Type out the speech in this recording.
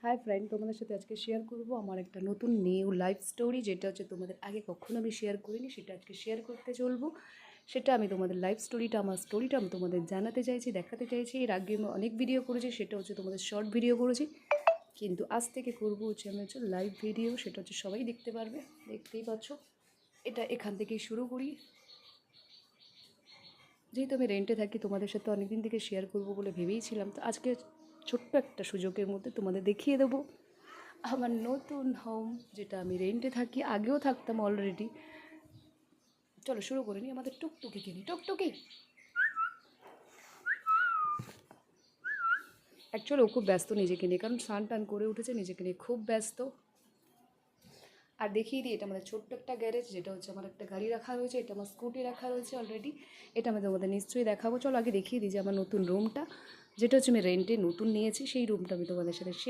Hi friend, তোমাদের সাথে আজকে শেয়ার করব আমার একটা নতুন নিউ লাইফ স্টোরি, যেটা হচ্ছে তোমাদের আগে কখনো আমি শেয়ার করিনি। সেটা আজকে শেয়ার করতে চলবো। সেটা আমি তোমাদের লাইফ স্টোরিটা, আমার স্টোরিটা আমি তোমাদের জানাতে চাইছি, দেখাতে চাইছি। এর আগে আমি অনেক ভিডিও করেছি, সেটা হচ্ছে তোমাদের শর্ট ভিডিও করেছি, কিন্তু আজ থেকে করবো হচ্ছে আমি হচ্ছে লাইভ ভিডিও। সেটা হচ্ছে সবাই দেখতে পারবে, দেখতেই পাচ্ছ। এটা এখান থেকেই শুরু করি। যেহেতু আমি রেন্টে থাকি, তোমাদের সাথে অনেক দিন থেকে শেয়ার করবো বলে ভেবেইছিলাম, তো আজকে ছোট্ট একটা সুযোগের মধ্যে তোমাদের দেখিয়ে দেবো আমার নতুন হোম, যেটা আমি রেন্টে থাকি। আগেও থাকতাম অলরেডি। চলো শুরু করে নিই। আমাদের টুকটুকি কিনি, টুকটুকি। অ্যাকচুয়ালি ও খুব ব্যস্ত নিজেকে নিয়ে, কারণ স্নান টান করে উঠেছে, নিজেকে নিয়ে খুব ব্যস্ত। আর দেখিয়ে দিই, এটা আমাদের ছোট্ট একটা গ্যারেজ, যেটা হচ্ছে আমার একটা গাড়ি রাখা রয়েছে, এটা আমার স্কুটি রাখা রয়েছে অলরেডি। এটা আমি তোমাদের নিশ্চয়ই দেখাবো। চলো আগে দেখিয়ে দিই যে আমার নতুন রুমটা, যেটা হচ্ছে আমি রেন্টে নতুন নিয়েছি, সেই রুমটা আমি তোমাদের সাথে